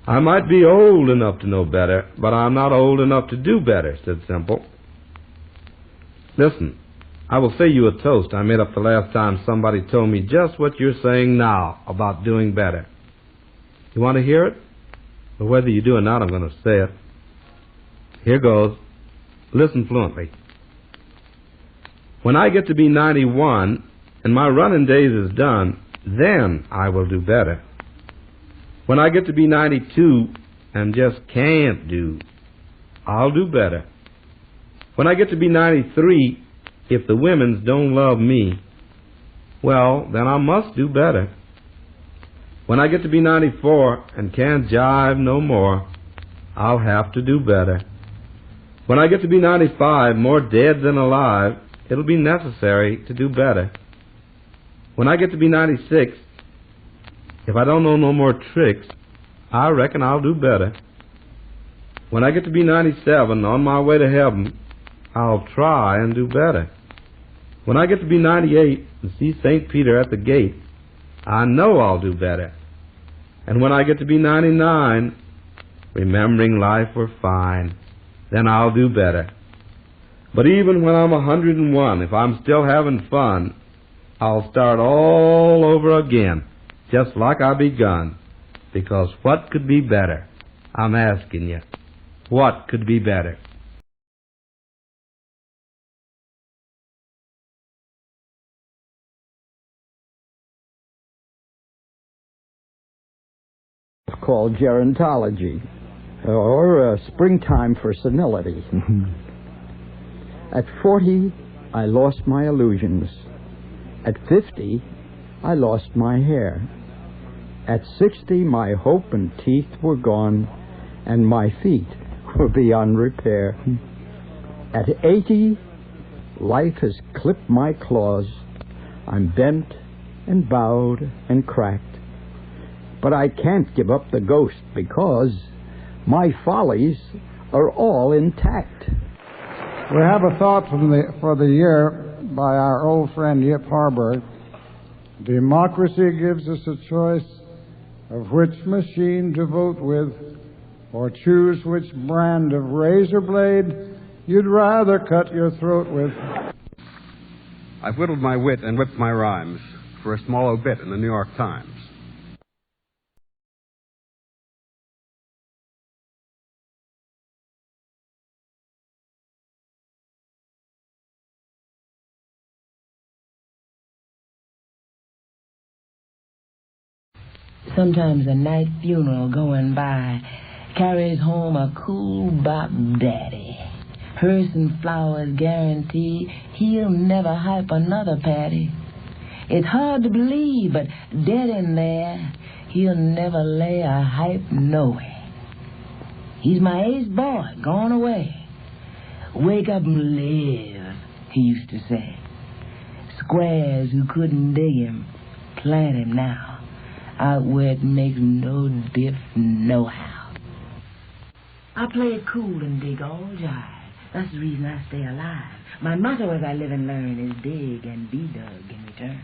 I might be old enough to know better, but I'm not old enough to do better, said Simple. Listen, I will say you a toast I made up the last time somebody told me just what you're saying now about doing better. You want to hear it? But whether you do or not, I'm going to say it. Here goes. Listen fluently. When I get to be 91 and my running days is done, then I will do better. When I get to be 92 and just can't do, I'll do better. When I get to be 93, if the women's don't love me, well, then I must do better. When I get to be 94 and can't jive no more, I'll have to do better. When I get to be 95, more dead than alive, it'll be necessary to do better. When I get to be 96, if I don't know no more tricks, I reckon I'll do better. When I get to be 97, on my way to heaven, I'll try and do better. When I get to be 98 and see St. Peter at the gate, I know I'll do better. And when I get to be 99, remembering life were fine, then I'll do better. But even when I'm 101, if I'm still having fun, I'll start all over again, just like I begun. Because what could be better? I'm asking you, what could be better? It's called gerontology, or springtime for senility. At 40, I lost my illusions. At 50, I lost my hair. At 60, my hope and teeth were gone, and my feet were beyond repair. At 80, life has clipped my claws. I'm bent and bowed and cracked. But I can't give up the ghost because my follies are all intact. We have a thought for the year by our old friend Yip Harburg. Democracy gives us a choice of which machine to vote with, or choose which brand of razor blade you'd rather cut your throat with. I've whittled my wit and whipped my rhymes for a small obit in the New York Times. Sometimes a night funeral going by carries home a cool bop daddy. Hearse and flowers guarantee he'll never hype another patty. It's hard to believe, but dead in there, he'll never lay a hype nowhere. He's my ace boy, gone away. Wake up and live, he used to say. Squares who couldn't dig him, plant him now. Out where it makes no diff nohow. I play it cool and dig all jive. That's the reason I stay alive. My motto as I live and learn is dig and be dug in return.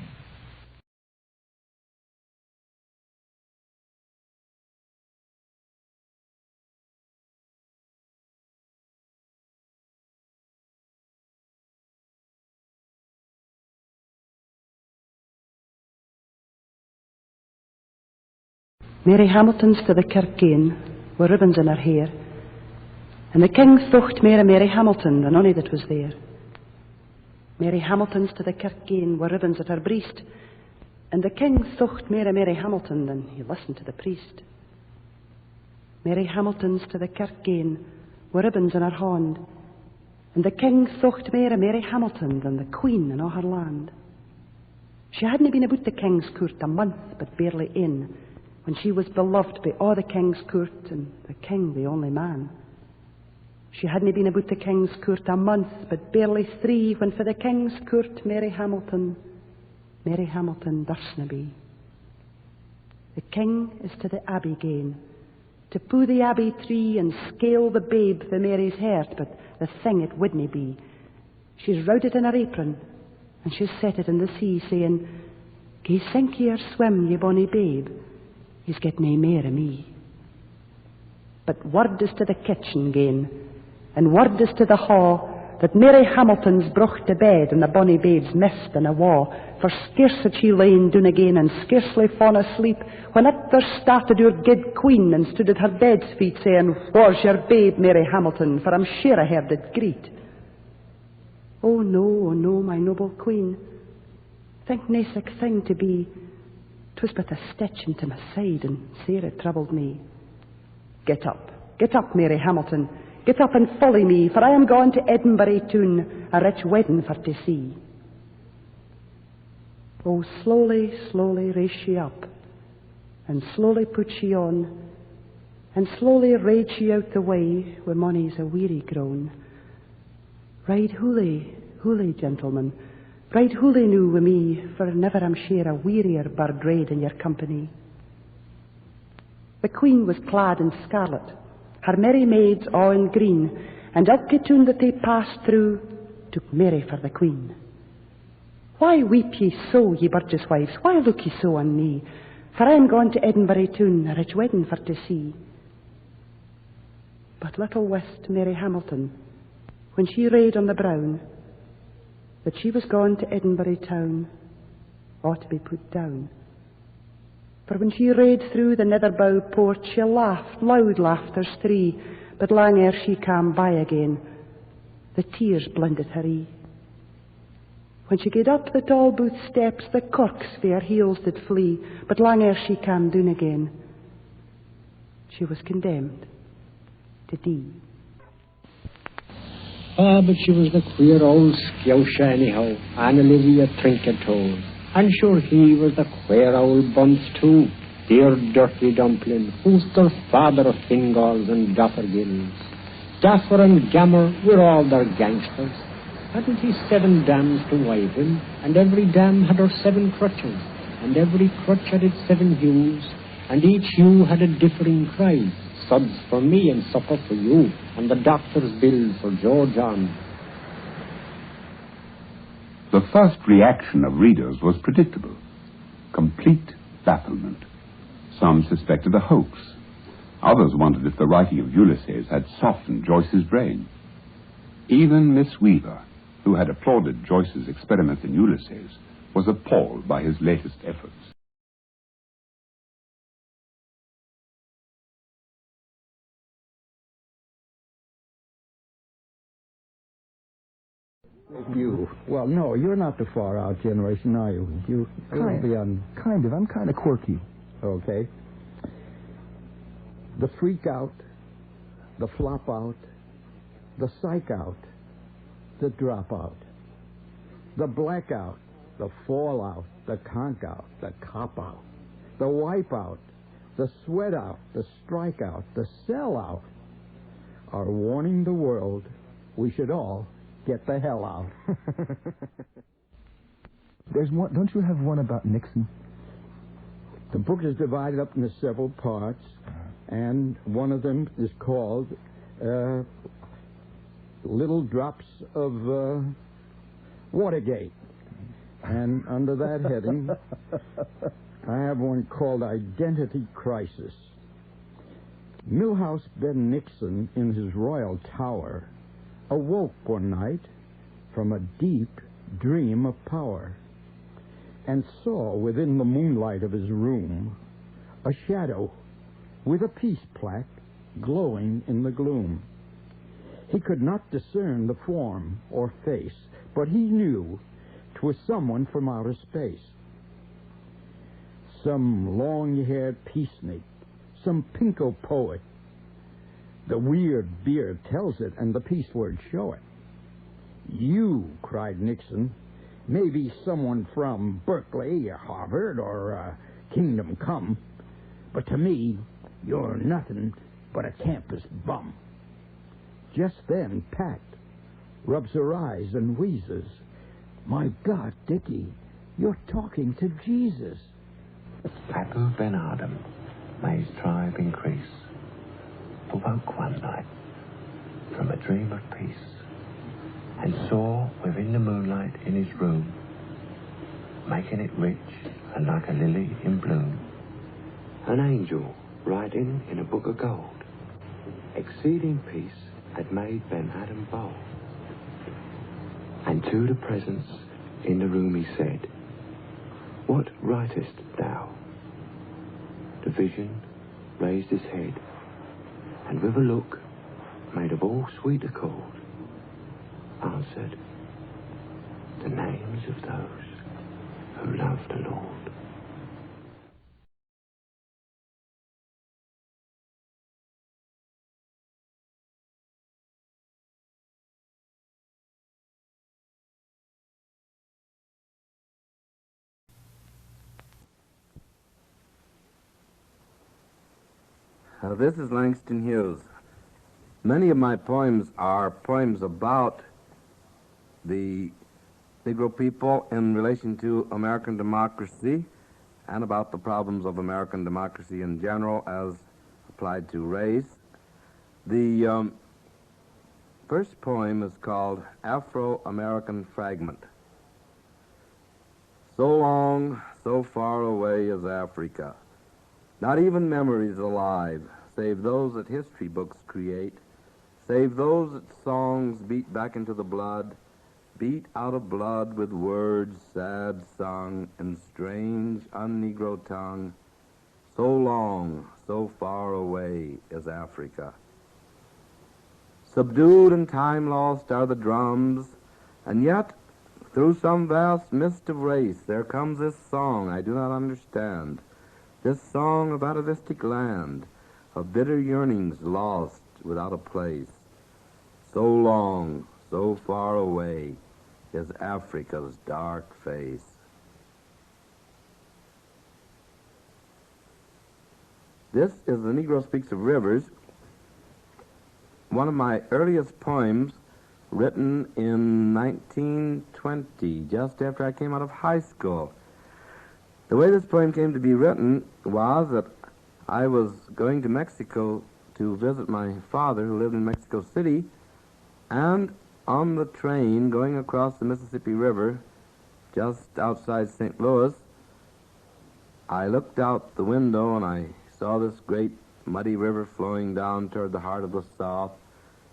Mary Hamilton's to the kirk gane, with ribbons in her hair, and the king thocht mair Mary Hamilton than ony that was there. Mary Hamilton's to the kirk gane, with ribbons at her breast, and the king thocht mair Mary Hamilton than he listened to the priest. Mary Hamilton's to the kirk gane, with ribbons in her hand, and the king thocht mair Mary Hamilton than the queen in all her land. She hadn't been about the king's court a month, but barely in, when she was beloved by all the king's court, and the king the only man. She hadn't been about the king's court a month, but barely 3, when for the king's court Mary Hamilton durstna be. The king is to the abbey gane, to pu the abbey tree and scale the babe for Mary's heart, but the thing it wouldn't be. She's rowed it in her apron, and she's set it in the sea, saying, "Gae sink ye or swim, ye bonny babe, he's get nae mair o' me." But word is to the kitchen gane, and word is to the hall, that Mary Hamilton's brocht to bed, and the bonny babes missed in a wa, for scarce had she lain down again, and scarcely fawn asleep, when up there started your good queen, and stood at her bed's feet, saying, "Where's your babe, Mary Hamilton, for I'm sure I heard it greet." Oh no, my noble queen, think nae sic thing to be. 'Twas but a stitch into my side, and sair it troubled me. Get up, Mary Hamilton, get up and follow me, for I am gone to Edinburgh toon, a rich wedding for to see. Oh, slowly, slowly raise she up, and slowly put she on, and slowly rade she out the way, where money's a weary grown. Ride hooly, gentlemen, ride hooly noo wi' me, for never am sure a wearier bird rade in your company. The queen was clad in scarlet, her merry maids all in green, and ilka toon that they passed through took Mary for the queen. Why weep ye so, ye burgess wives? Why look ye so on me? For I am gone to Edinburgh toon, a rich wedding for to see. But little wist Mary Hamilton, when she rade on the brown, that she was gone to Edinburgh town, ought to be put down. For when she rade through the netherbow port, she laughed, loud laughters three, but lang ere she came by again, the tears blinded her ee. When she gaed up the tall booth steps, the corks for her heels did flee, but lang ere she came down again, she was condemned to die. Ah, but she was the queer old scousha anyhow, Anne Olivia Trinket-toes. And sure he was the queer old bunce too, dear dirty dumpling, who's their father of Fingals and Gaffergills. Gaffer and Gammer were all their gangsters. Hadn't he 7 dams to wive him, and every dam had her 7 crutches, and every crutch had its 7 hues, and each hue had a differing cry. Suds for me and supper for you, and the doctor's bill for George on. The first reaction of readers was predictable. Complete bafflement. Some suspected a hoax. Others wondered if the writing of Ulysses had softened Joyce's brain. Even Miss Weaver, who had applauded Joyce's experiments in Ulysses, was appalled by his latest efforts. Well, no, you're not the far out generation, are you? You'll be on... Kind of. I'm kind of quirky. Okay. The freak out, the flop out, the psych out, the drop out, the blackout, the fallout, the conk out, the cop out, the wipe out, the sweat out, the strike out, the sell out are warning the world we should all get the hell out. There's one. Don't you have one about Nixon? The book is divided up into several parts, and one of them is called Little Drops of Watergate. And under that heading, I have one called Identity Crisis. Milhouse Ben Nixon, in his royal tower, awoke one night from a deep dream of power, and saw within the moonlight of his room a shadow with a peace plaque glowing in the gloom. He could not discern the form or face, but he knew 'twas someone from outer space. Some long-haired peacenik, some pinko poet. The weird beard tells it, and the peace words show it. You, cried Nixon, may be someone from Berkeley or Harvard or Kingdom Come, but to me, you're nothing but a campus bum. Just then, Pat rubs her eyes and wheezes. My God, Dickie, you're talking to Jesus. Abu Ben Adam, may his tribe increase, awoke one night from a dream of peace, and saw within the moonlight in his room, making it rich and like a lily in bloom, an angel writing in a book of gold, exceeding peace, had made Ben Adam bold. And to the presence in the room he said, "What writest thou?" The vision raised his head, and with a look made of all sweet accord, answered, "The names of those who love the Lord." This is Langston Hughes. Many of my poems are poems about the Negro people in relation to American democracy and about the problems of American democracy in general as applied to race. The first poem is called Afro-American Fragment. So long, so far away is Africa. Not even memories alive, save those that history books create, save those that songs beat back into the blood, beat out of blood with words sad sung in strange un-Negro tongue. So long, so far away is Africa. Subdued and time lost are the drums, and yet through some vast mist of race there comes this song I do not understand. This song of atavistic land, of bitter yearnings lost without a place. So long, so far away is Africa's dark face. This is The Negro Speaks of Rivers, one of my earliest poems written in 1920, just after I came out of high school. The way this poem came to be written was that I was going to Mexico to visit my father, who lived in Mexico City, and on the train going across the Mississippi River just outside St. Louis, I looked out the window and I saw this great muddy river flowing down toward the heart of the South,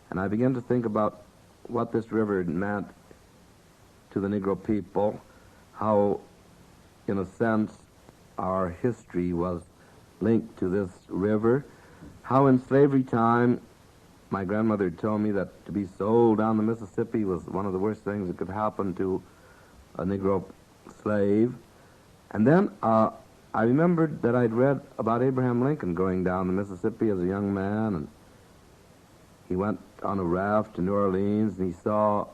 and I began to think about what this river meant to the Negro people, how in a sense, our history was linked to this river. How in slavery time, my grandmother told me that to be sold down the Mississippi was one of the worst things that could happen to a Negro slave. And then I remembered that I'd read about Abraham Lincoln going down the Mississippi as a young man, and he went on a raft to New Orleans, and he saw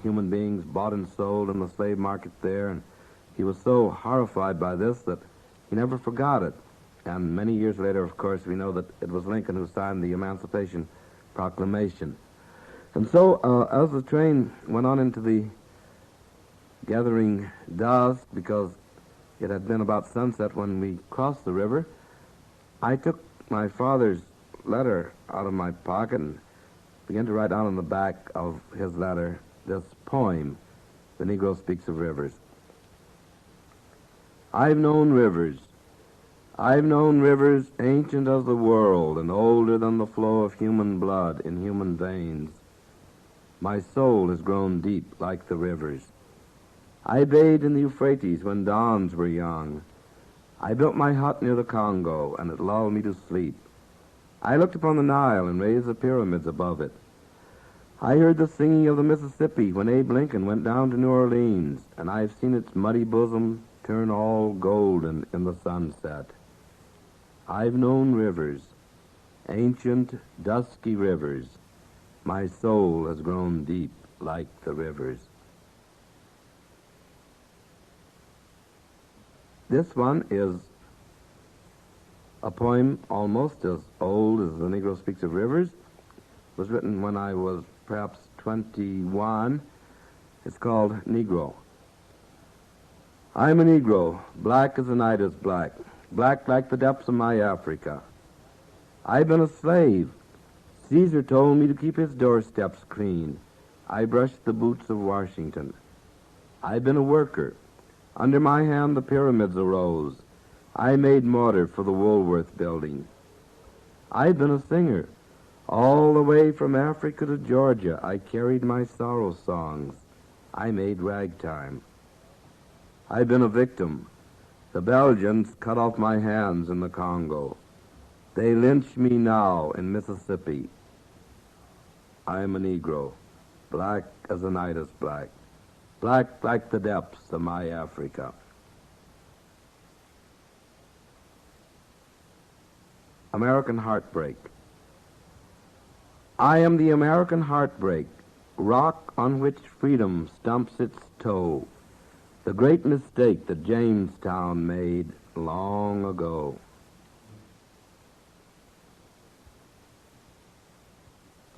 human beings bought and sold in the slave market there, and he was so horrified by this that he never forgot it. And many years later, of course, we know that it was Lincoln who signed the Emancipation Proclamation. And so, as the train went on into the gathering dusk, because it had been about sunset when we crossed the river, I took my father's letter out of my pocket and began to write down on the back of his letter this poem, The Negro Speaks of Rivers. I've known rivers ancient as the world and older than the flow of human blood in human veins. My soul has grown deep like the rivers. I bathed in the Euphrates when dawns were young. I built my hut near the Congo, and it lulled me to sleep. I looked upon the Nile and raised the pyramids above it. I heard the singing of the Mississippi when Abe Lincoln went down to New Orleans, and I've seen its muddy bosom turn all golden in the sunset. I've known rivers, ancient, dusky rivers. My soul has grown deep like the rivers. This one is a poem almost as old as The Negro Speaks of Rivers. It was written when I was perhaps 21. It's called Negro. I'm a Negro, black as the night is black, black like the depths of my Africa. I've been a slave. Caesar told me to keep his doorsteps clean. I brushed the boots of Washington. I've been a worker. Under my hand the pyramids arose. I made mortar for the Woolworth building. I've been a singer. All the way from Africa to Georgia, I carried my sorrow songs. I made ragtime. I've been a victim. The Belgians cut off my hands in the Congo. They lynch me now in Mississippi. I am a Negro, black as the night is black, black like the depths of my Africa. American Heartbreak. I am the American heartbreak, rock on which freedom stumps its toe, the great mistake that Jamestown made long ago.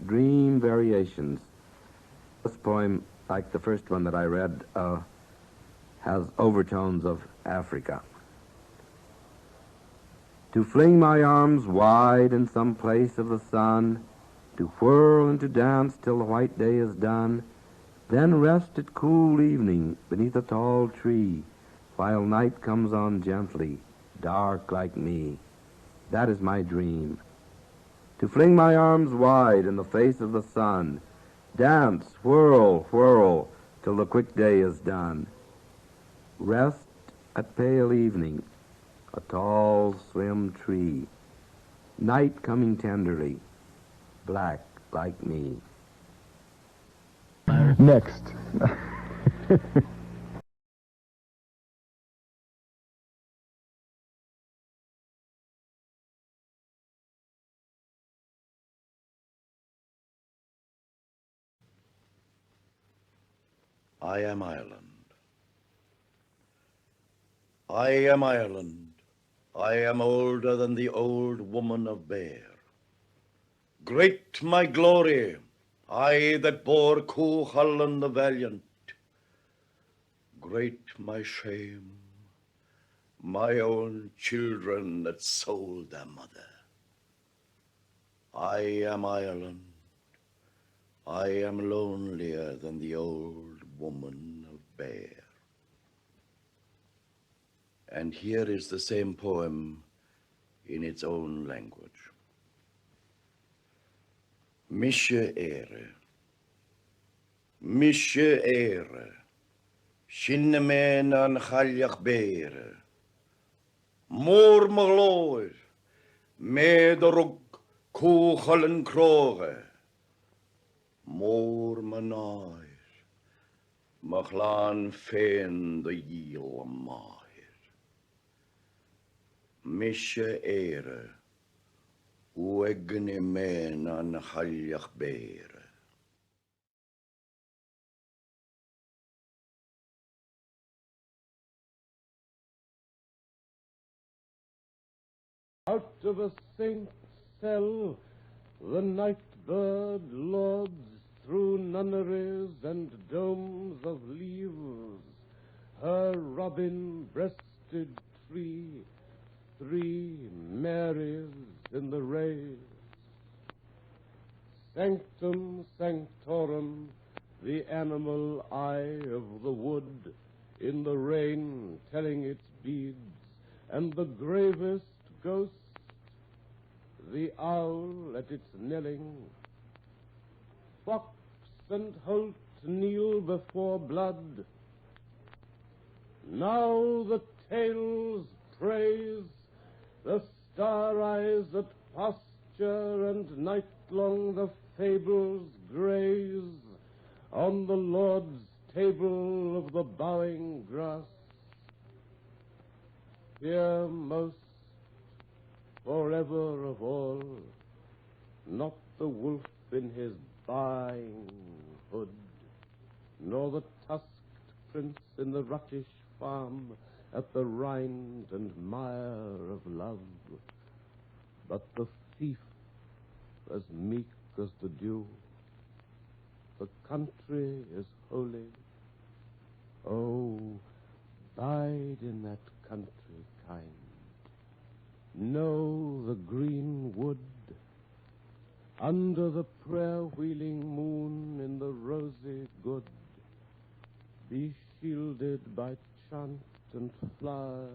Dream Variations. This poem, like the first one that I read, has overtones of Africa. To fling my arms wide in some place of the sun, to whirl and to dance till the white day is done, then rest at cool evening beneath a tall tree, while night comes on gently, dark like me. That is my dream. To fling my arms wide in the face of the sun, dance, whirl, whirl, till the quick day is done. Rest at pale evening, a tall, slim tree, night coming tenderly, black like me. Next. I am Ireland. I am Ireland. I am older than the old woman of Bear. Great my glory, I that bore Cuchulainn the valiant. Great my shame, my own children that sold their mother. I am Ireland. I am lonelier than the old woman of Bear. And here is the same poem in its own language. Mishe ere, shinnemen an chaljach beere, moor magloir, mederug Cuchulainn kroge, moor manair, machlan fen de yiel amair. Mishe ere, uegne men an chaljach beere. Out of a saint's cell, the night bird lords through nunneries and domes of leaves, her robin-breasted tree, 3 Marys in the rays. Sanctum sanctorum, the animal eye of the wood, in the rain telling its beads, and the gravest ghost, the owl at its knelling. Fox and holt kneel before blood. Now the tales praise, the star eyes at pasture, and night-long the fables graze on the Lord's table of the bowing grass. Here most, forever of all, not the wolf in his baying hood, nor the tusked prince in the ruttish farm at the rind and mire of love, but the thief as meek as the dew. The country is holy. Oh, bide in that country, kind. Know the green wood, under the prayer-wheeling moon in the rosy good. Be shielded by chant and flower,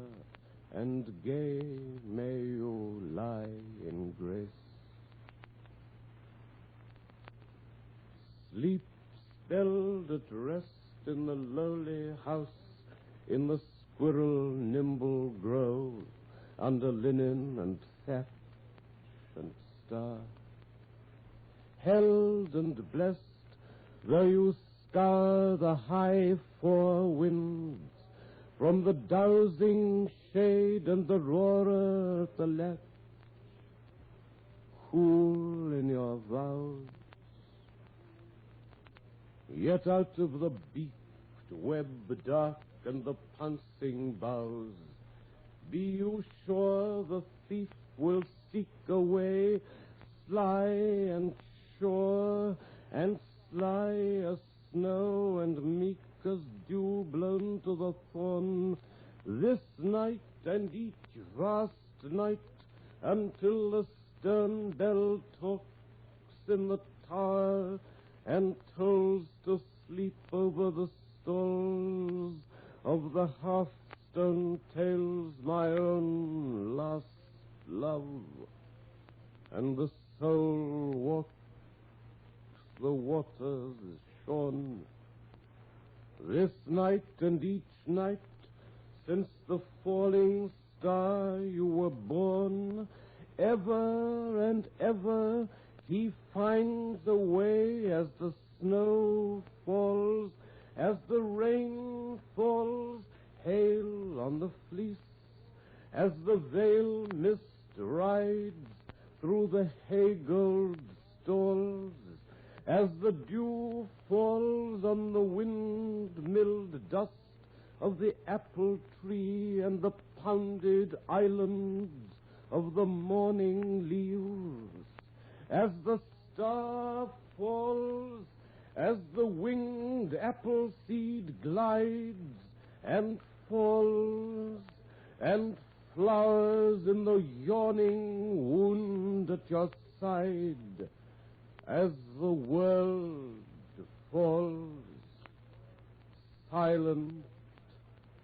and gay may you lie in grace. sleep spelled at rest in the lowly house, in the squirrel nimble grove, under linen and thatch and star. Held and blessed, though you scour the high four winds, from the dowsing shade and the roarer at the latch, cool in your vows. Yet out of the beaked web dark and the pouncing boughs, be you sure the thief will seek away, sly and sure, and sly as snow and meek as dew blown to the thorn, this night and each vast night, until the stern bell talks in the tower and tolls to sleep over the stalls of the hearthstone tales my own last love, and the soul walks the waters shorn. This night and each night, since the falling star you were born, ever and ever he finds a way, as the snow falls, as the rain falls, hail on the fleece, as the veil mist rides through the hay-gold stalls, as the dew falls on the wind-milled dust of the apple tree and the pounded islands of the morning leaves, as the star falls, as the winged apple seed glides and falls and flowers in the yawning wound at your side, as the world falls, silent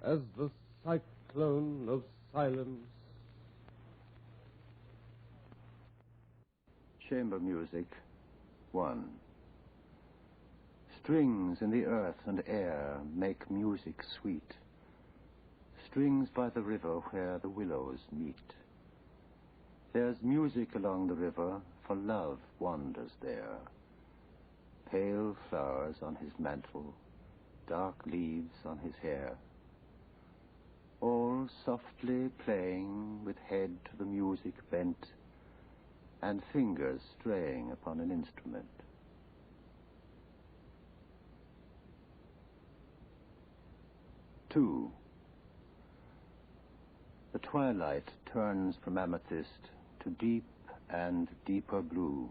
as the cyclone of silence. Chamber Music 1. Strings in the earth and air make music sweet. Strings by the river where the willows meet. There's music along the river, for love wanders there. Pale flowers on his mantle, dark leaves on his hair. All softly playing, with head to the music bent, and fingers straying upon an instrument. 2. The twilight turns from amethyst to deep and deeper blue.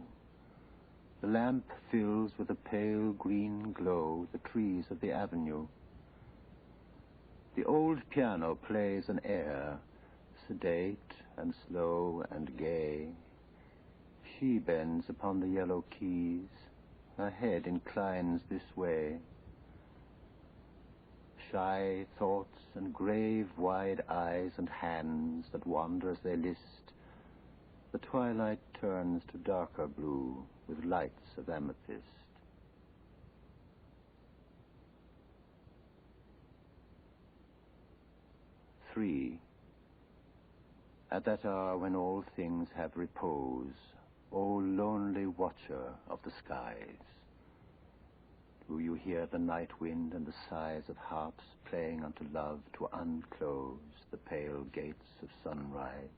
The lamp fills with a pale green glow the trees of the avenue. The old piano plays an air, sedate and slow and gay. She bends upon the yellow keys, her head inclines this way. Shy thoughts and grave wide eyes and hands that wander as they list, the twilight turns to darker blue with lights of amethyst. 3. At that hour when all things have repose, O lonely watcher of the skies, do you hear the night wind and the sighs of harps playing unto love to unclose the pale gates of sunrise?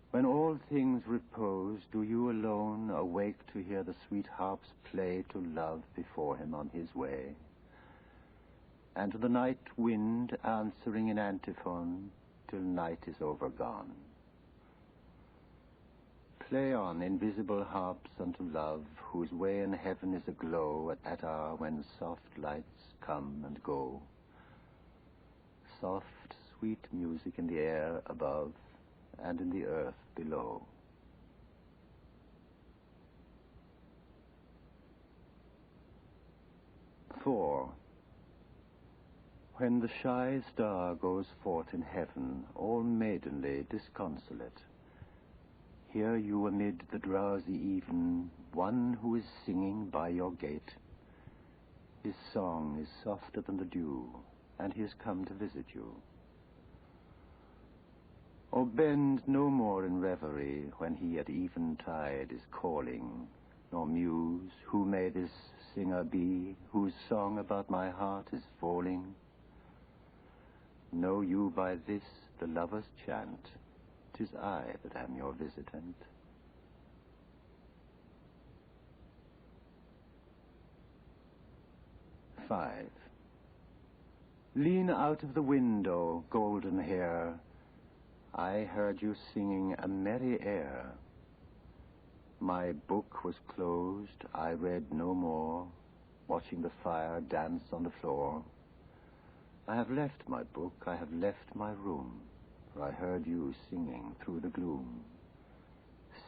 When all things repose, do you alone awake to hear the sweet harps play to love before him on his way? And to the night wind answering in antiphon till night is overgone. Play on, invisible harps unto love, whose way in heaven is aglow at that hour when soft lights come and go. Soft, sweet music in the air above and in the earth below. "4. When the shy star goes forth in heaven, all maidenly disconsolate, Hear you amid the drowsy even one who is singing by your gate. His song is softer than the dew, and he has come to visit you. Oh, bend no more in reverie when he at eventide is calling, nor muse, who may this singer be, whose song about my heart is falling? Know you by this the lover's chant, 'tis I that am your visitant. Five. Lean out of the window, golden hair, I heard you singing a merry air. My book was closed, I read no more, watching the fire dance on the floor. I have left my book, I have left my room, for I heard you singing through the gloom.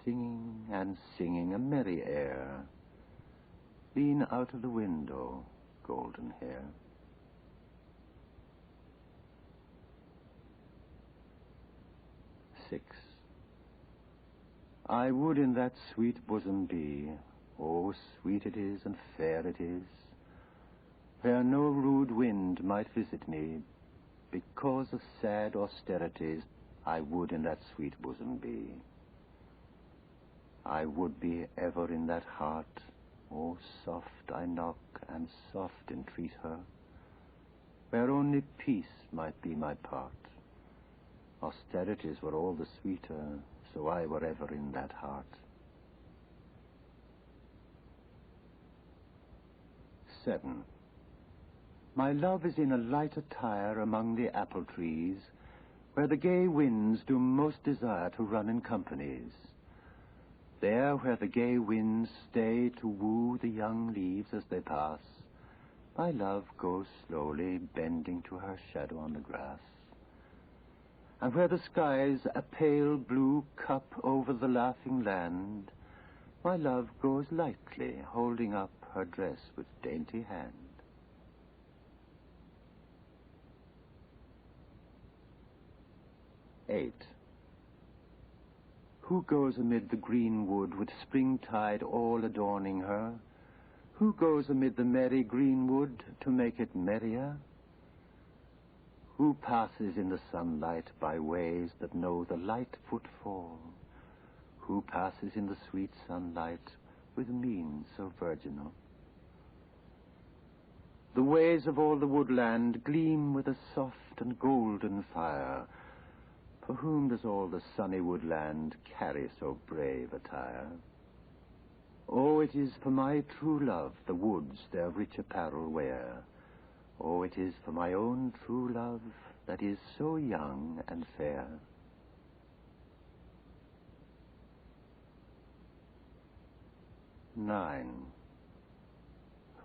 Singing and singing a merry air. Lean out of the window, golden hair. 6. I would in that sweet bosom be, oh, sweet it is and fair it is, where no rude wind might visit me, because of sad austerities. I would in that sweet bosom be. I would be ever in that heart, oh, soft I knock and soft entreat her, where only peace might be my part. Austerities were all the sweeter, so I were ever in that heart. 7. My love is in a light attire among the apple trees, where the gay winds do most desire to run in companies. There where the gay winds stay to woo the young leaves as they pass, my love goes slowly, bending to her shadow on the grass. And where the sky's a pale blue cup over the laughing land, my love goes lightly, holding up her dress with dainty hand. 8. Who goes amid the green wood with springtide all adorning her? Who goes amid the merry greenwood to make it merrier? Who passes in the sunlight by ways that know the light footfall? Who passes in the sweet sunlight with mien so virginal? The ways of all the woodland gleam with a soft and golden fire. For whom does all the sunny woodland carry so brave attire? Oh, it is for my true love the woods their rich apparel wear. Oh, it is for my own true love that is so young and fair. 9.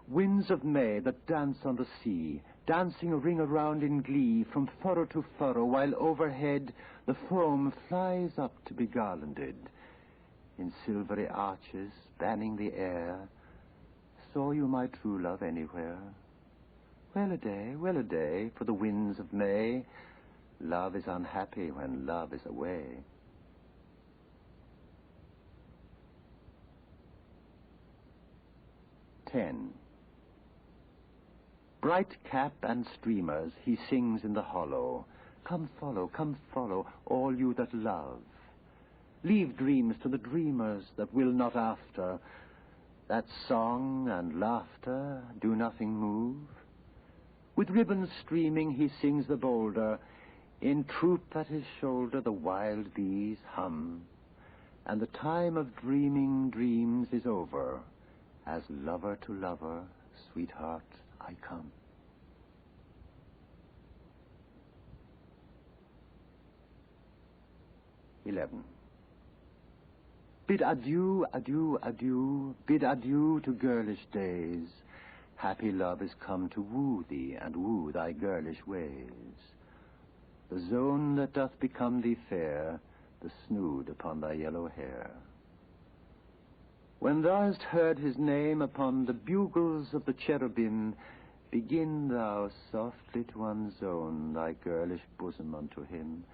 Winds of May that dance on the sea, dancing a ring around in glee from furrow to furrow, while overhead the foam flies up to be garlanded in silvery arches spanning the air. Saw you my true love anywhere? Well a day for the winds of May. Love is unhappy when love is away. 10. Bright cap and streamers he sings in the hollow. Come follow, all you that love. Leave dreams to the dreamers that will not after. That song and laughter do nothing move. With ribbons streaming he sings the bolder. In troop at his shoulder the wild bees hum. And the time of dreaming dreams is over. As lover to lover, sweetheart, I come. 11. Bid adieu, adieu, adieu, bid adieu to girlish days. Happy love is come to woo thee and woo thy girlish ways. The zone that doth become thee fair, the snood upon thy yellow hair. When thou hast heard his name upon the bugles of the cherubim, begin thou softly to unzone thy girlish bosom unto him,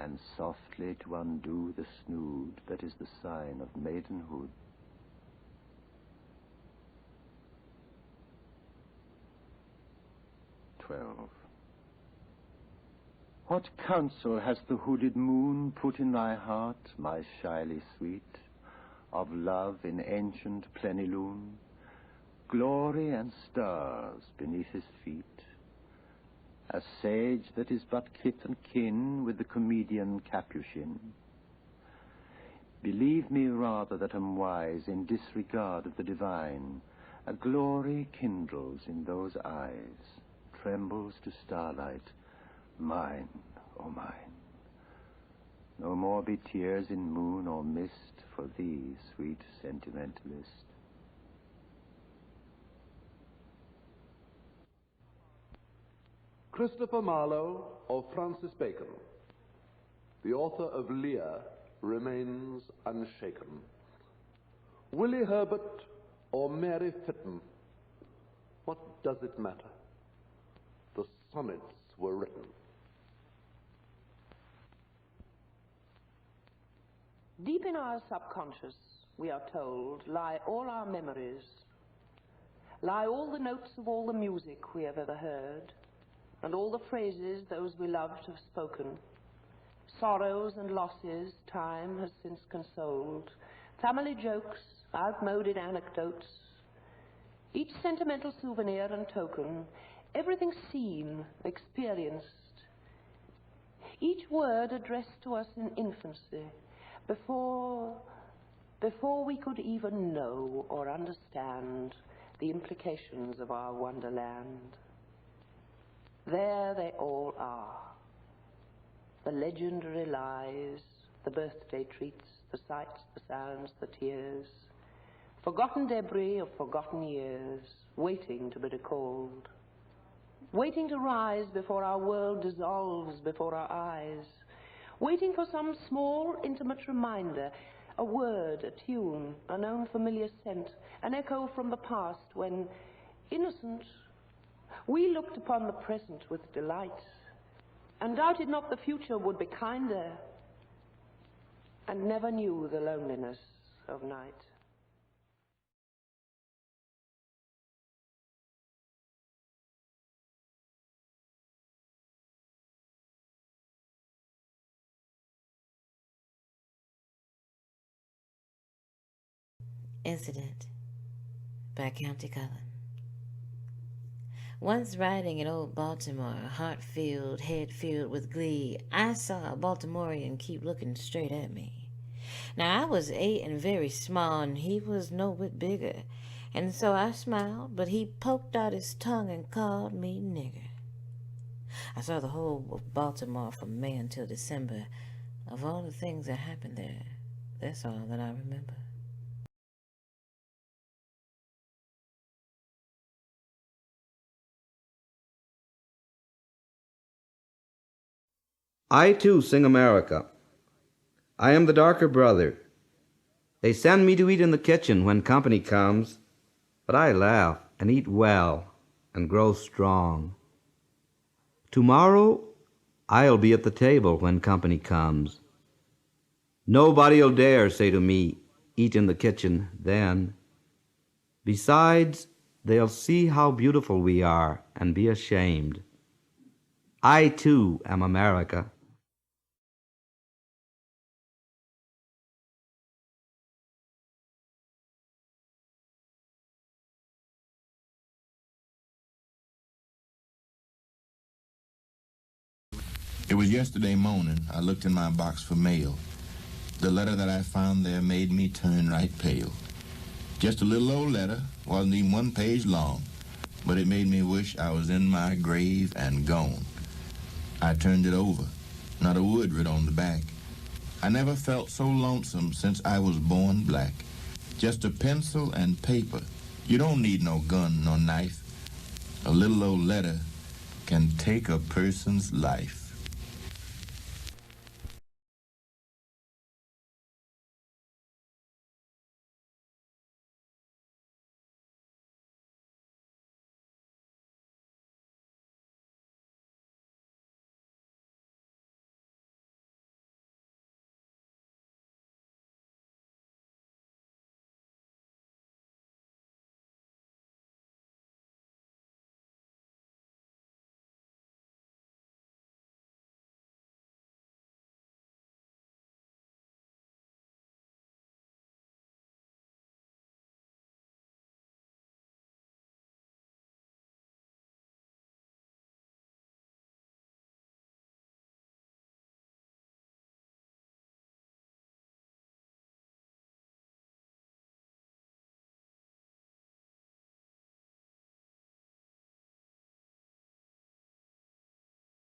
and softly to undo the snood that is the sign of maidenhood. What counsel has the hooded moon put in thy heart, my shyly sweet, of love in ancient plenilune, glory and stars beneath his feet, a sage that is but kith and kin with the comedian Capuchin? Believe me rather that am wise in disregard of the divine, a glory kindles in those eyes, trembles to starlight, mine, oh mine. No more be tears in moon or mist for thee, sweet sentimentalist. Christopher Marlowe or Francis Bacon, the author of Lear, remains unshaken. Willie Herbert or Mary Fitton, what does it matter? The sonnets were written. Deep in our subconscious, we are told, lie all our memories, lie all the notes of all the music we have ever heard, and all the phrases those we loved have spoken. Sorrows and losses time has since consoled, family jokes, outmoded anecdotes, each sentimental souvenir and token, everything seen, experienced, each word addressed to us in infancy, before we could even know or understand the implications of our wonderland. There they all are. The legendary lies, the birthday treats, the sights, the sounds, the tears, forgotten debris of forgotten years, waiting to be recalled, waiting to rise before our world dissolves before our eyes, waiting for some small, intimate reminder, a word, a tune, a known familiar scent, an echo from the past when, innocent, we looked upon the present with delight and doubted not the future would be kinder, and never knew the loneliness of night. Incident by County Cullen. Once riding in old Baltimore, heart filled, head filled with glee, I saw a Baltimorean keep looking straight at me. Now I was 8 and very small, and he was no whit bigger, and so I smiled, but he poked out his tongue and called me nigger. I saw the whole of Baltimore from May until December. Of all the things that happened there, that's all that I remember. I too sing America. I am the darker brother. They send me to eat in the kitchen when company comes, but I laugh and eat well and grow strong. Tomorrow I'll be at the table when company comes. Nobody'll dare say to me, eat in the kitchen then. Besides, they'll see how beautiful we are and be ashamed. I too am America. It was yesterday morning. I looked in my box for mail. The letter that I found there made me turn right pale. Just a little old letter, wasn't even 1 page long, but it made me wish I was in my grave and gone. I turned it over, not a word writ on the back. I never felt so lonesome since I was born black. Just a pencil and paper. You don't need no gun nor knife. A little old letter can take a person's life.